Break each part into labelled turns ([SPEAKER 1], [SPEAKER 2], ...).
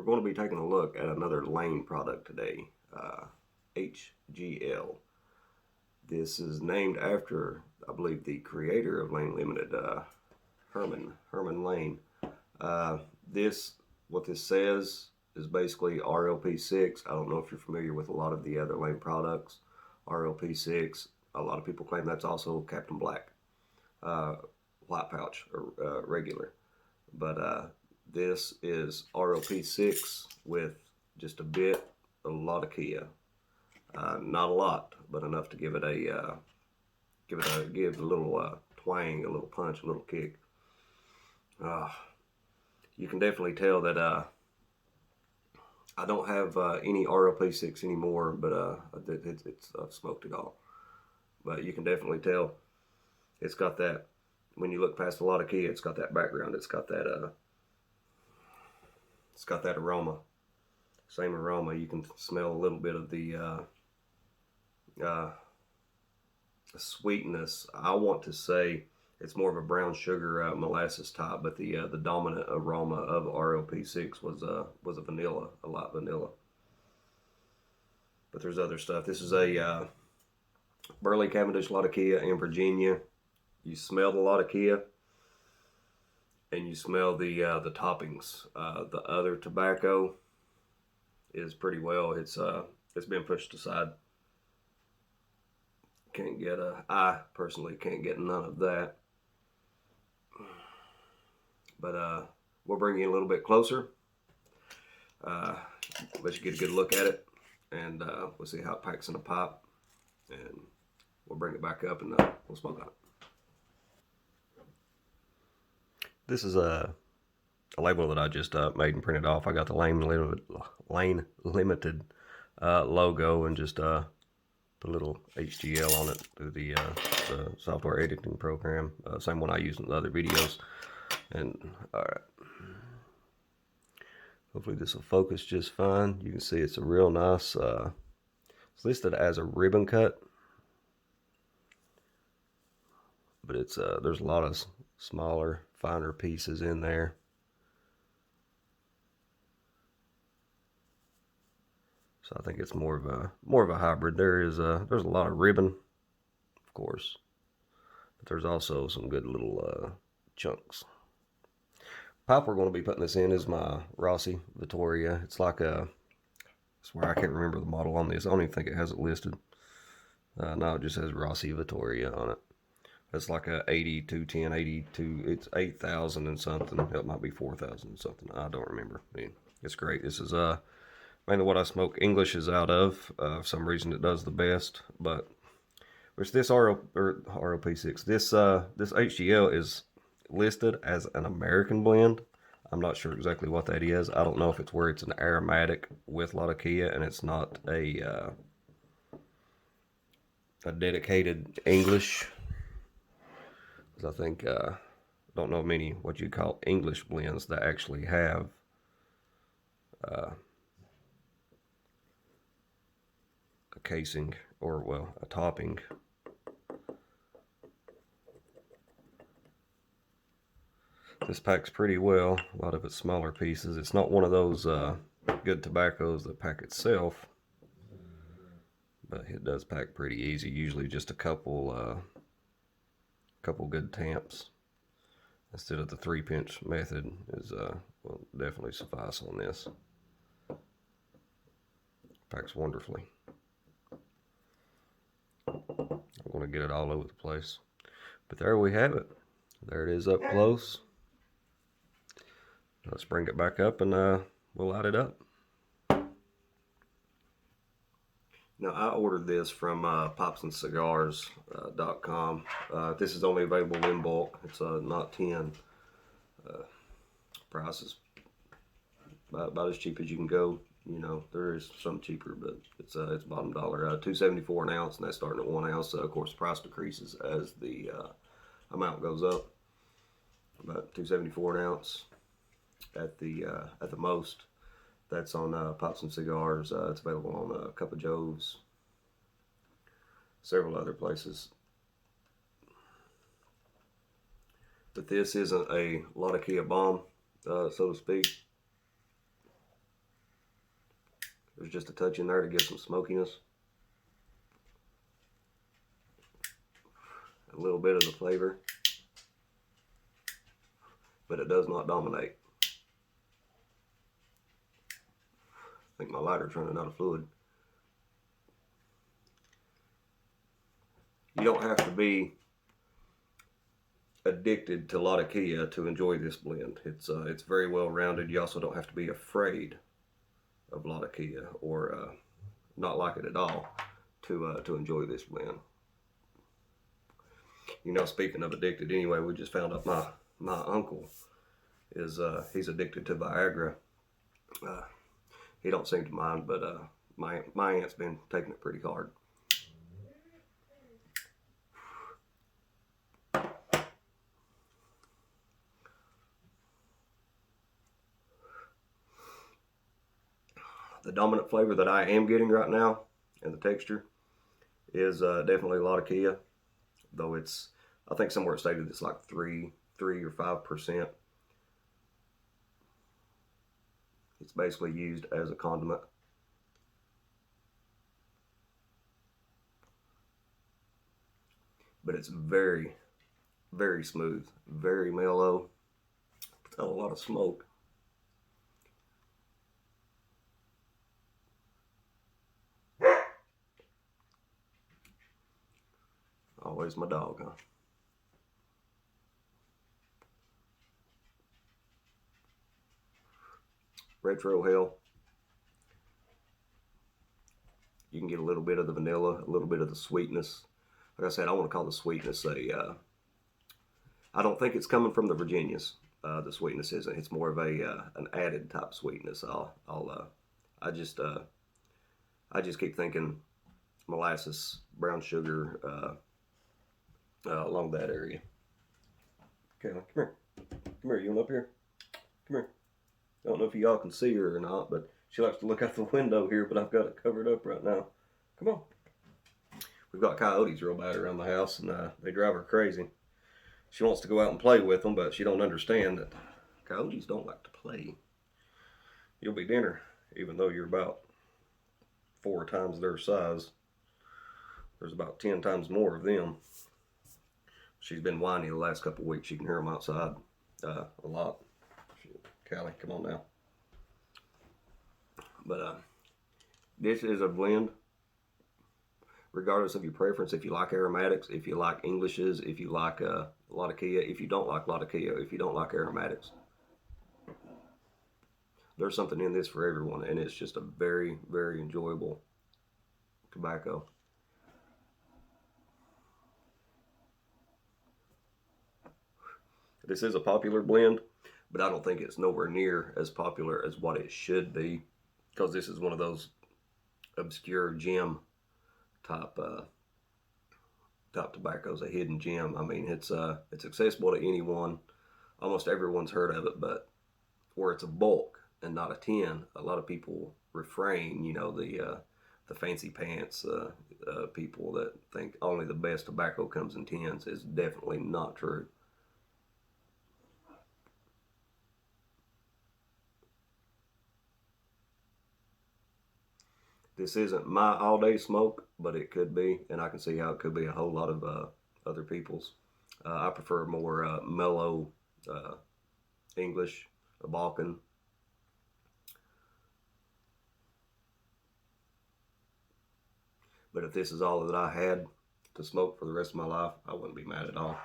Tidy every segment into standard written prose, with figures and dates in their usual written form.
[SPEAKER 1] going to be taking a look at another Lane product today, HGL. This is named after, I believe, the creator of Lane Limited, Herman Lane. What this says is basically RLP6. I don't know if you're familiar with a lot of the other Lane products. RLP6, a lot of people claim that's also Captain Black, white pouch or regular. But this is RLP6 with just a lot of Kia. Not a lot, but enough to give it a little twang, a little punch, a little kick. You can definitely tell that I don't have any RLP6 anymore, but I've smoked it all. But you can definitely tell it's got that. When you look past a lot of Kia, it's got that background. It's got that aroma. Same aroma. You can smell a little bit of the sweetness. I want to say it's more of a brown sugar molasses type, but the dominant aroma of RLP6 was a vanilla, a light vanilla. But there's other stuff. This is a Burley Cavendish lot of Kia in Virginia. You smell a lot of Kia, and you smell the toppings. The other tobacco is pretty well. It's been pushed aside. I personally can't get none of that. But we'll bring you a little bit closer. Let you get a good look at it, and we'll see how it packs in a pipe, and we'll bring it back up and we'll smoke on it. This is a label that I just made and printed off. I got the Lane Limited logo and just put a little HGL on it through the software editing program. Same one I use in the other videos. And alright. Hopefully this will focus just fine. You can see it's a real nice, it's listed as a ribbon cut. But it's there's a lot of smaller, finer pieces in there. So I think it's more of a hybrid. There's a lot of ribbon, of course, but there's also some good little chunks. Pipe we're going to be putting this in is my Rossi Vittoria. It's like I swear I can't remember the model on this. I don't even think it has it listed. No, it just says Rossi Vittoria on it. It's like a 8210, 82. It's 8,000 and something. It might be 4,000 and something. I don't remember. I mean, it's great. This is mainly what I smoke English is out of. For some reason it does the best. But which this RLP6, this HGL is listed as an American blend. I'm not sure exactly what that is. I don't know if it's where it's an aromatic with a lot of Kia and it's not a dedicated English. Because I think don't know many what you call English blends that actually have a casing or, well, a topping. This packs pretty well. A lot of it's smaller pieces. It's not one of those good tobaccos that pack itself, but it does pack pretty easy. Usually just a couple good tamps instead of the 3-pinch method is will definitely suffice on this. Packs wonderfully. I'm going to get it all over the place. But there we have it. There it is up close. Let's bring it back up and we'll light it up. Now I ordered this from popsandcigars.com. This is only available in bulk. It's not 10. Price is about as cheap as you can go. You know, there is some cheaper, but it's bottom dollar. $2.74 an ounce, and that's starting at 1 ounce. Of course, the price decreases as the amount goes up. About $2.74 an ounce at the most. That's on Pops and Cigars. It's available on Cup of Joe's, several other places. But this isn't a lot of Kia bomb, so to speak. There's just a touch in there to give some smokiness. A little bit of the flavor, but it does not dominate. I think my lighter's running out of fluid. You don't have to be addicted to Latakia to enjoy this blend. It's very well rounded. You also don't have to be afraid of Latakia or not like it at all to enjoy this blend. You know, speaking of addicted, anyway, we just found out my uncle is he's addicted to Viagra. He don't seem to mind, but my aunt's been taking it pretty hard. The dominant flavor that I am getting right now, and the texture, is definitely Latakia, though it's, I think somewhere it stated it's like 3 or 5%. It's basically used as a condiment. But it's very, very smooth, very mellow. It's got a lot of smoke. Always my dog, huh? Retro Hell. You can get a little bit of the vanilla, a little bit of the sweetness. Like I said, I want to call the sweetness I don't think it's coming from the Virginias. The sweetness isn't. It's more of an added type sweetness. I just keep thinking molasses, brown sugar, along that area. Okay, come here. Come here. You want up here? Come here. I don't know if y'all can see her or not, but she likes to look out the window here, but I've got it covered up right now. Come on. We've got coyotes real bad around the house, and they drive her crazy. She wants to go out and play with them, but she don't understand that coyotes don't like to play. You'll be dinner, even though you're about 4 times their size. There's about 10 times more of them. She's been whiny the last couple of weeks. You can hear them outside a lot. Callie, come on now. But this is a blend, regardless of your preference. If you like aromatics, if you like Englishes, if you like Latakia, if you don't like Latakia, if you don't like aromatics, there's something in this for everyone, and it's just a very, very enjoyable tobacco. This is a popular blend, but I don't think it's nowhere near as popular as what it should be, because this is one of those obscure gem type tobaccos, a hidden gem. I mean, it's accessible to anyone. Almost everyone's heard of it, but where it's a bulk and not a tin, a lot of people refrain. You know, the fancy pants people that think only the best tobacco comes in tins is definitely not true. This isn't my all-day smoke, but it could be, and I can see how it could be a whole lot of other people's. I prefer more mellow English, a Balkan. But if this is all that I had to smoke for the rest of my life, I wouldn't be mad at all.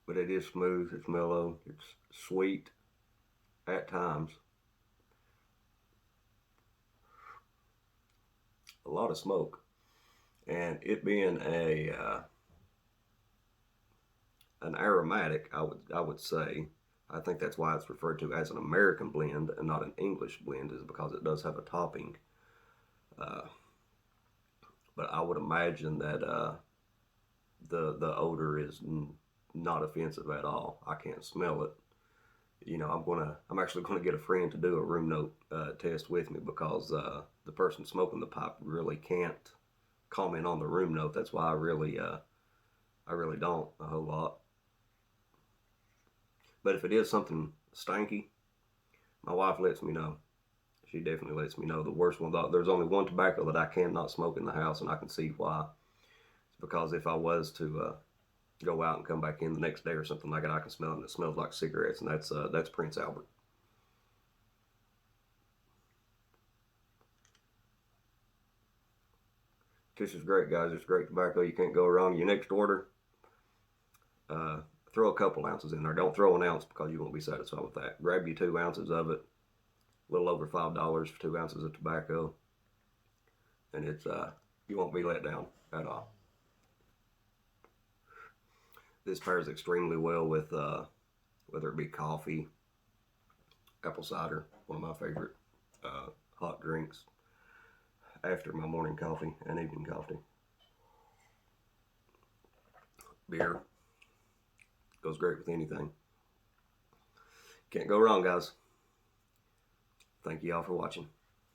[SPEAKER 1] But it is smooth, it's mellow, it's sweet at times. A lot of smoke. And it being an aromatic, I would say, I think that's why it's referred to as an American blend and not an English blend, is because it does have a topping. But I would imagine that the odor is not offensive at all. I can't smell it. You know, I'm actually gonna get a friend to do a room note test with me, because the person smoking the pipe really can't comment on the room note. That's why I really don't a whole lot. But if it is something stanky, my wife lets me know. She definitely lets me know. The worst one, there's only one tobacco that I cannot smoke in the house, and I can see why. It's because if I was to go out and come back in the next day or something like that, I can smell it, and it smells like cigarettes, and that's Prince Albert. This is great, guys. It's great tobacco. You can't go wrong. Your next order, throw a couple ounces in there. Don't throw an ounce because you won't be satisfied with that. Grab you 2 ounces of it. A little over $5 for 2 ounces of tobacco, and it's you won't be let down at all. This pairs extremely well with whether it be coffee, apple cider, one of my favorite hot drinks after my morning coffee and evening coffee. Beer goes great with anything. Can't go wrong, guys. Thank you all for watching.